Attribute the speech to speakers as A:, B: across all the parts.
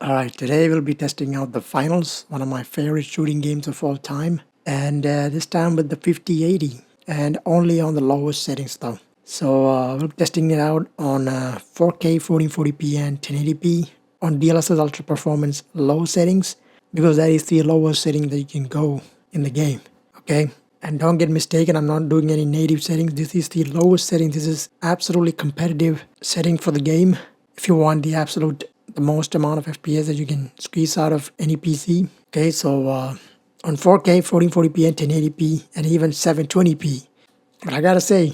A: Alright, today we'll be testing out the finals, one of my favorite shooting games of all time, and this time with the 5080 and only on the lowest settings though. So we'll be testing it out on 4K 1440p and 1080p on DLSS Ultra Performance low settings, because that is the lowest setting that you can go in the game. Okay, and don't get mistaken, I'm not doing any native settings. This is the lowest setting. This is absolutely competitive setting for the game if you want the most amount of FPS that you can squeeze out of any PC. Okay, so on 4K 1440p and 1080p and even 720p, but I gotta say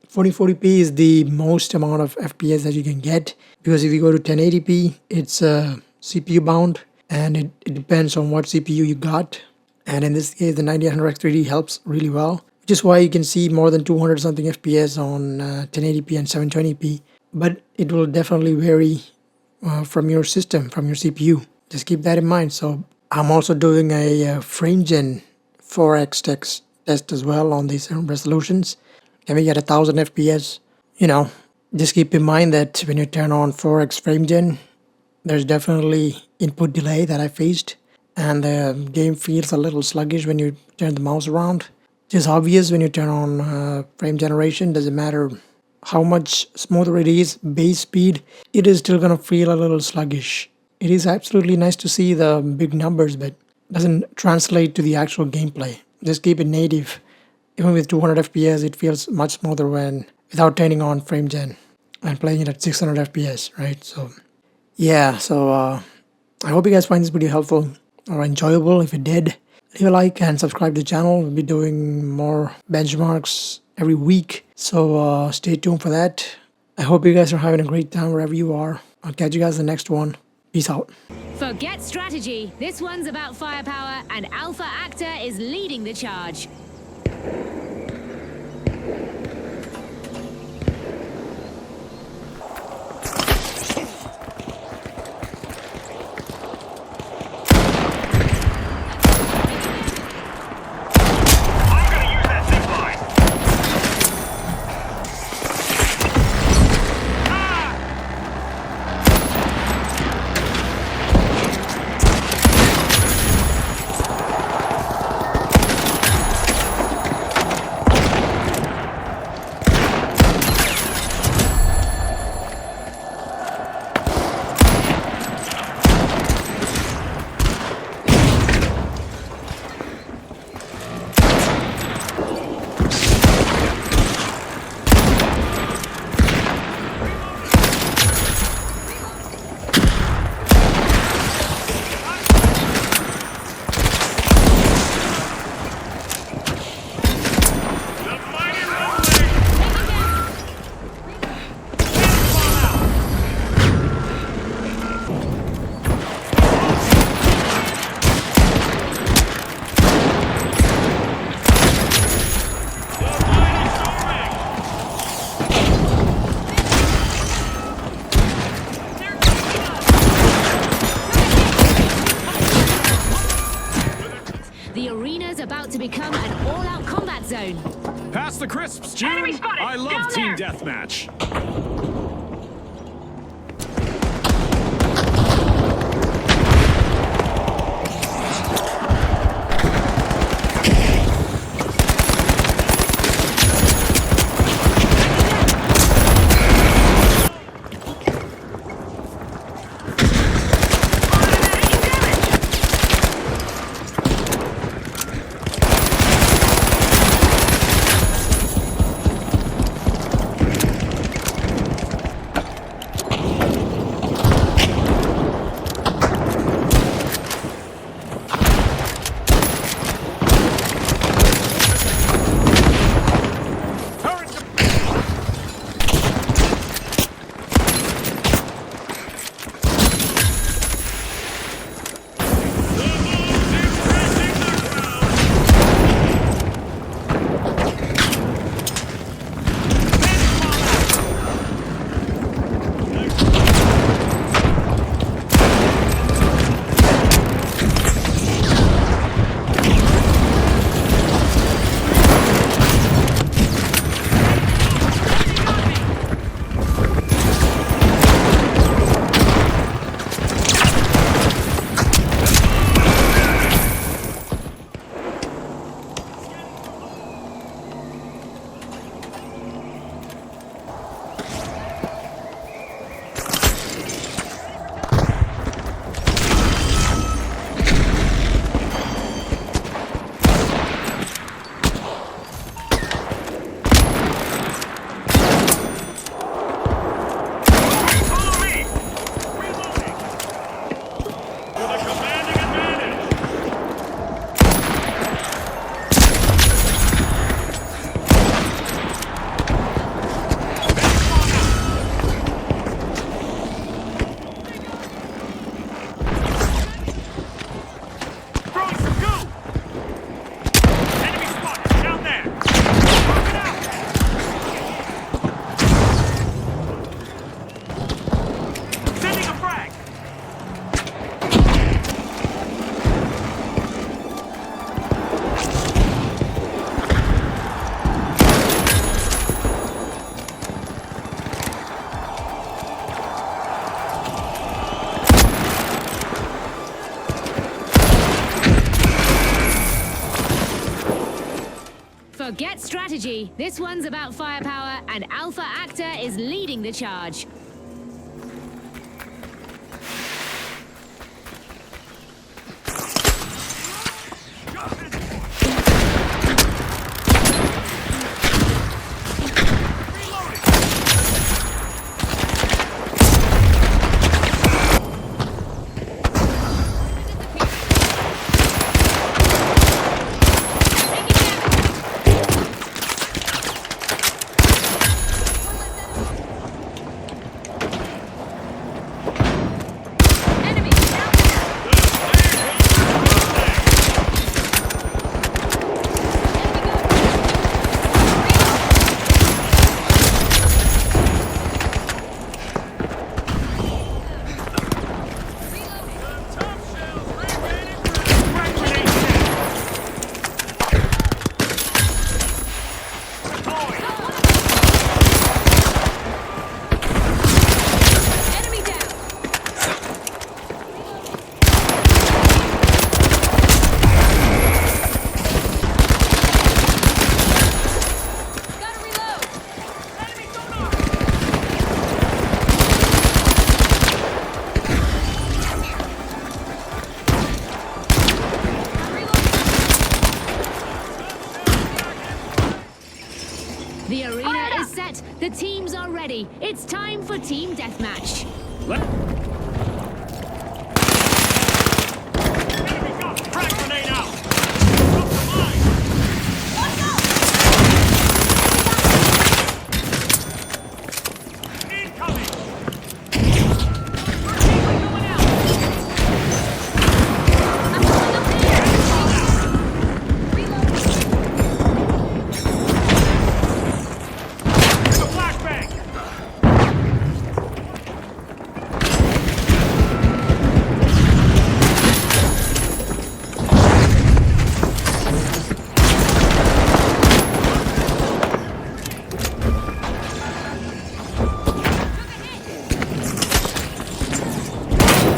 A: 1440p is the most amount of FPS that you can get, because if you go to 1080p it's CPU bound, and it depends on what CPU you got. And in this case, the 9800X3D helps really well, which is why you can see more than 200 something FPS on 1080p and 720p. But it will definitely vary from your system, from your CPU. Just keep that in mind. So I'm also doing a frame gen 4x test as well on these resolutions. Can we get 1000 FPS? You know, just keep in mind that when you turn on 4x frame gen, there's definitely input delay that I faced, and the game feels a little sluggish when you turn the mouse around. It's obvious when you turn on frame generation. Doesn't matter how much smoother it is, base speed, it is still gonna feel a little sluggish. It is absolutely nice to see the big numbers, but doesn't translate to the actual gameplay. Just keep it native. Even with 200 FPS, it feels much smoother without turning on frame gen and playing it at 600 FPS, right? So yeah, I hope you guys find this video helpful or enjoyable. If you did, leave a like and subscribe to the channel. We'll be doing more benchmarks every week, so stay tuned for that. I hope you guys are having a great time wherever you are. I'll catch you guys in the next one. Peace out.
B: Forget strategy. This one's about firepower, and Alpha Actor is leading the charge. The arena's about to become an all-out combat zone.
C: Pass the crisps, June! I love Team Deathmatch.
B: Forget strategy. This one's about firepower, and Alpha Actor is leading the charge. The arena is set. The teams are ready. It's time for Team Deathmatch.
C: Enemy got frag grenade out! Up the line! Incoming! The flashbang!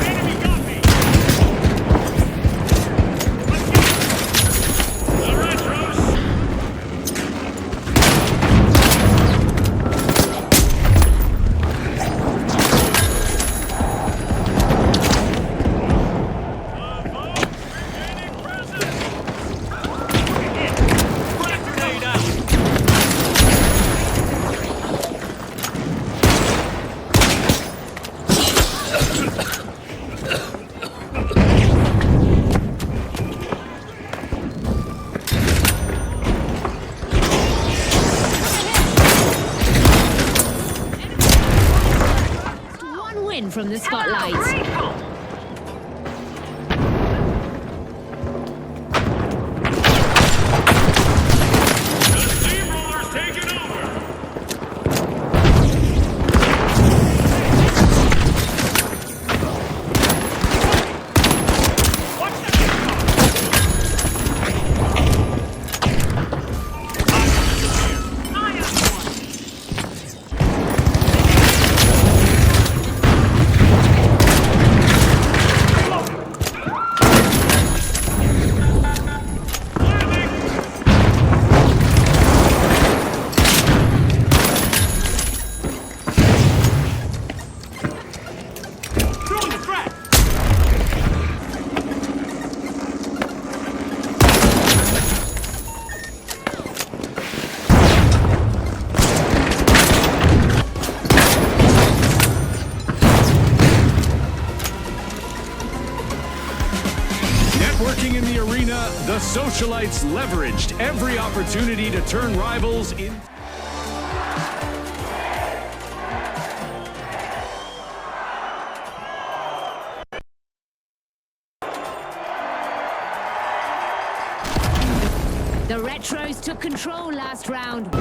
C: Enemy got me! Let's get the retros!
B: One win from the spotlight.
C: The steamroller's taking over! Watch the Throwing the frag! Networking in the arena, the socialites leveraged every opportunity to turn rivals in.
B: The Retros took control last round.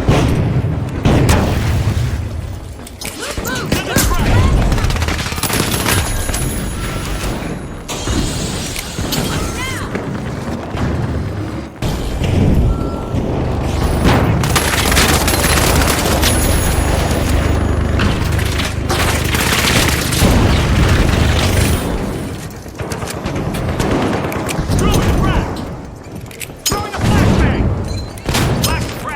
C: Throwing the frag! Throwing a flashbang! Flash frag!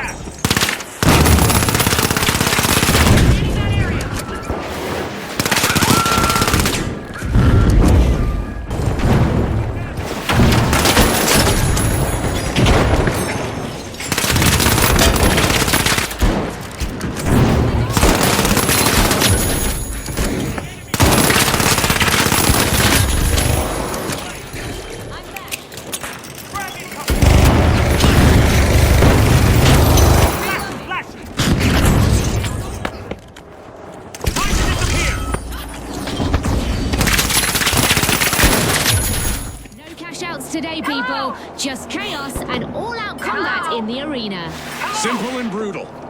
B: today, people. Just chaos and all-out combat in the arena.
C: Simple and brutal.